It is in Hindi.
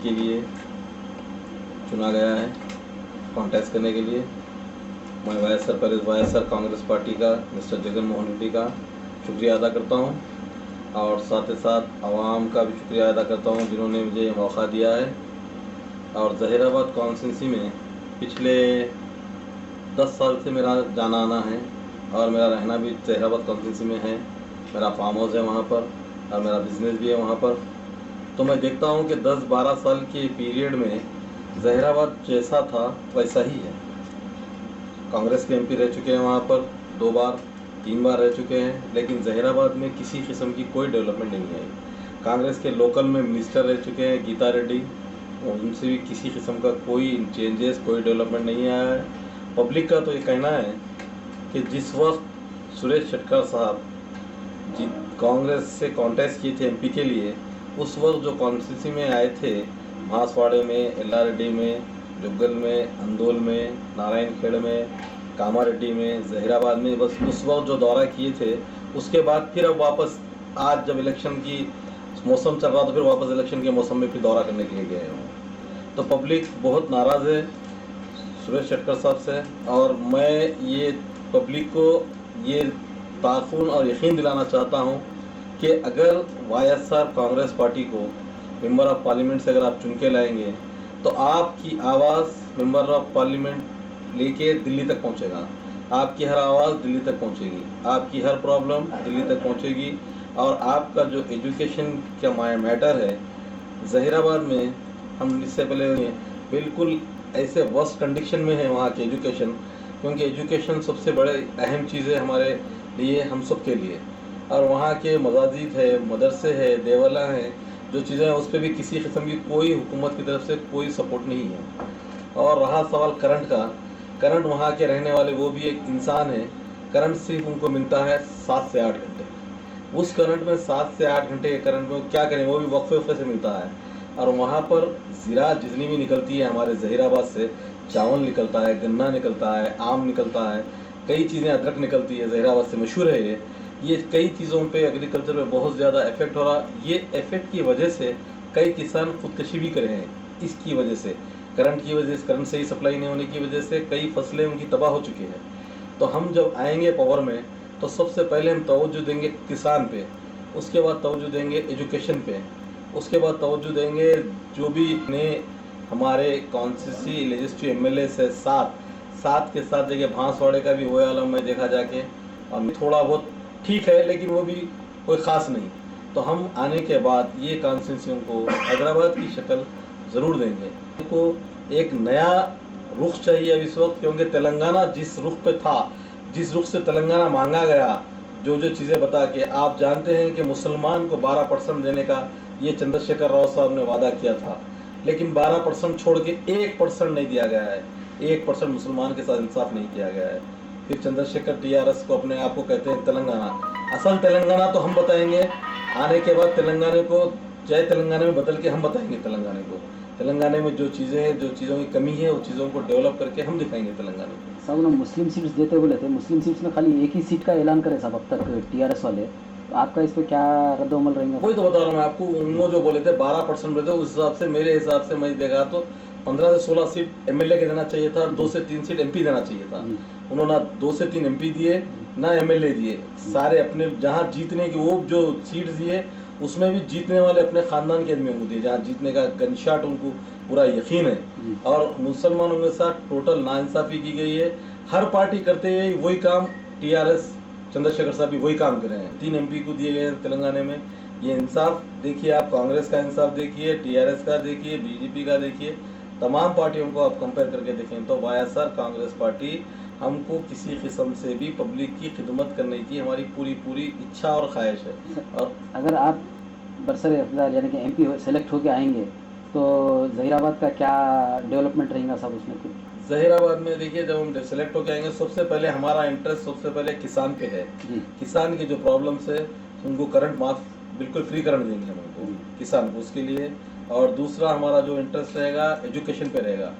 के लिए चुना गया है कॉन्टेस्ट करने के लिए। मैं वाईएसआर कांग्रेस पार्टी का मिस्टर जगन मोहन रेड्डी का शुक्रिया अदा करता हूं और साथ ही साथ आवाम का भी शुक्रिया अदा करता हूं जिन्होंने मुझे ये मौका दिया है। और ज़हीराबाद कॉन्स्टिट्यूंसी में पिछले 10 साल से मेरा जाना आना है और मेरा रहना भी ज़हीराबाद कॉन्स्टिट्यूंसी में है। मेरा फार्म हाउस है वहाँ पर और मेरा बिज़नेस भी है वहाँ पर। तो मैं देखता हूँ कि 10-12 साल के पीरियड में ज़हीराबाद जैसा था वैसा ही है। कांग्रेस के एमपी रह चुके हैं वहाँ पर 2 बार 3 बार रह चुके हैं, लेकिन ज़हीराबाद में किसी किस्म की कोई डेवलपमेंट नहीं आई। कांग्रेस के लोकल में मिनिस्टर रह चुके हैं गीता रेड्डी, उनसे भी किसी किस्म का कोई चेंजेस कोई डेवलपमेंट नहीं आया है। पब्लिक का तो ये कहना है कि जिस वक्त सुरेश शेट्टर साहब जी कांग्रेस से कॉन्टेस्ट किए थे एमपी के लिए, उस वक्त जो कॉन्स्टिट्यूंसी में आए थे बांसवाड़े में, एल्लारेड्डी में, जुग्गल में, अंदोल में, नारायणखेड़ में, कामारेड्डी में, ज़हीराबाद में, बस उस वक्त जो दौरा किए थे उसके बाद फिर अब वापस आज जब इलेक्शन की मौसम चल रहा तो फिर वापस इलेक्शन के मौसम में फिर दौरा करने के लिए गए हैं। तो पब्लिक बहुत नाराज़ है सुरेश शेट्टर साहब से और मैं ये पब्लिक को ये ताक़ुन और यकीन दिलाना चाहता हूँ कि अगर वाईएसआर कांग्रेस पार्टी को मेंबर ऑफ पार्लियामेंट से अगर आप चुन के लाएंगे तो आपकी आवाज़ मेंबर ऑफ पार्लियामेंट लेके दिल्ली तक पहुँचेगा। आपकी हर आवाज़ दिल्ली तक पहुँचेगी, आपकी हर प्रॉब्लम दिल्ली तक पहुँचेगी। और आपका जो एजुकेशन का मैटर है ज़हीराबाद में, हम इससे पहले बिल्कुल ऐसे वर्स्ट कंडीशन में है वहाँ की एजुकेशन, क्योंकि एजुकेशन सबसे बड़े अहम चीज़ है हमारे लिए, हम सब के लिए। और वहाँ के मसाजिद है, मदरसे है, देवला हैं, जो चीज़ें हैं उस पर भी किसी किस्म की कोई हुकूमत की तरफ से कोई सपोर्ट नहीं है। और रहा सवाल करंट का, करंट वहाँ के रहने वाले वो भी एक इंसान है, करंट सिर्फ उनको मिलता है 7 से 8 घंटे। उस करंट में 7 से 8 घंटे के करंट में क्या करें, वो भी वक्फे से मिलता है। और वहाँ पर ज़राअत जितनी भी निकलती है हमारे ज़हीराबाद से, चावल निकलता है, गन्ना निकलता है, आम निकलता है, कई चीज़ें, अदरक निकलती है, ज़हीराबाद से मशहूर है ये कई चीज़ों पे एग्रीकल्चर पे बहुत ज़्यादा इफेक्ट हो रहा। ये इफेक्ट की वजह से कई किसान खुदकशी भी करे हैं, इसकी वजह से, करंट की वजह से, करंट से ही सप्लाई नहीं होने की वजह से कई फसलें उनकी तबाह हो चुकी हैं। तो हम जब आएंगे पावर में तो सबसे पहले हम तवज्जो देंगे किसान पे, उसके बाद तवज्जो देंगे एजुकेशन पे, उसके बाद तवज्जो देंगे जो भी ने हमारे कॉन्स्टिट्यूंसी लेजिस्लेटिव एमएलए से 7 के साथ जगह बांसवाड़े का भी वो आलम में देखा जाके, और थोड़ा बहुत ठीक है लेकिन वो भी कोई ख़ास नहीं। तो हम आने के बाद ये कॉन्स्टिट्यूंसियों को हैदराबाद की शक्ल ज़रूर देंगे। उनको एक नया रुख चाहिए अब इस वक्त, क्योंकि तेलंगाना जिस रुख पे था, जिस रुख से तेलंगाना मांगा गया, जो चीज़ें बता के, आप जानते हैं कि मुसलमान को 12% देने का ये चंद्रशेखर राव साहब ने वादा किया था, लेकिन 12% छोड़ के 1% नहीं दिया गया है। 1% मुसलमान के साथ इंसाफ नहीं किया गया है। फिर चंद्रशेखर टीआरएस को अपने आप को कहते हैं तेलंगाना, असल तेलंगाना तो हम बताएंगे आने के बाद। तेलंगाना को जय तेलंगाना में बदल के हम बताएंगे तेलंगाना को, तेलंगाना में जो चीज़ें हैं, जो चीज़ों की कमी है, वो चीज़ों को डेवलप करके हम दिखाएंगे तेलंगाना को। साहब लोग मुस्लिम सीट्स देते बोले थे, मुस्लिम सीट्स में खाली एक ही सीट का ऐलान करे साहब अब तक टीआरएस वाले, तो आपका इस पर क्या रद्द-ओ-अमल रहेंगे? वही तो बता रहा हूँ मैं आपको, उन्होंने जो बोले थे 12% बोले थे, उस हिसाब से मेरे हिसाब से मैं देखा तो 15 से 16 सीट एमएलए के देना चाहिए था, 2 से 3 सीट एमपी देना चाहिए था। उन्होंने 2 से 3 एमपी दिए, ना एमएलए दिए। सारे अपने जहाँ जीतने की वो जो सीट दिए उसमें भी जीतने वाले अपने ख़ानदान के आदमियों को दिए, जहाँ जीतने का गनशॉट उनको पूरा यकीन है। और मुसलमानों के साथ टोटल नाइंसाफ़ी की गई है। हर पार्टी करते हुए वही काम टीआरएस चंद्रशेखर साहब भी वही काम कर रहे हैं। 3 एमपी को दिए गए हैं तेलंगाना में। ये इंसाफ देखिए आप, कांग्रेस का इंसाफ देखिए, टीआरएस का देखिए, बीजेपी का देखिए, तमाम पार्टियों को आप कंपेयर करके देखें तो वाईएसआर कांग्रेस पार्टी, हमको किसी किस्म से भी पब्लिक की खिदमत करने की हमारी पूरी इच्छा और ख्वाहिश है। और अगर आप बरसरे अफजाल यानी कि एमपी सेलेक्ट होके आएंगे तो ज़हीराबाद का क्या डेवलपमेंट रहेगा साहब उसमें कुछ? ज़हीराबाद में देखिए, जब हम सेलेक्ट होकर आएंगे सबसे पहले हमारा इंटरेस्ट सबसे पहले किसान पे है। किसान की जो प्रॉब्लम्स है उनको करंट माफ बिल्कुल फ्री करंट देंगे हम उनको, किसान को, उसके लिए। और दूसरा हमारा जो इंटरेस्ट रहेगा एजुकेशन पे रहेगा।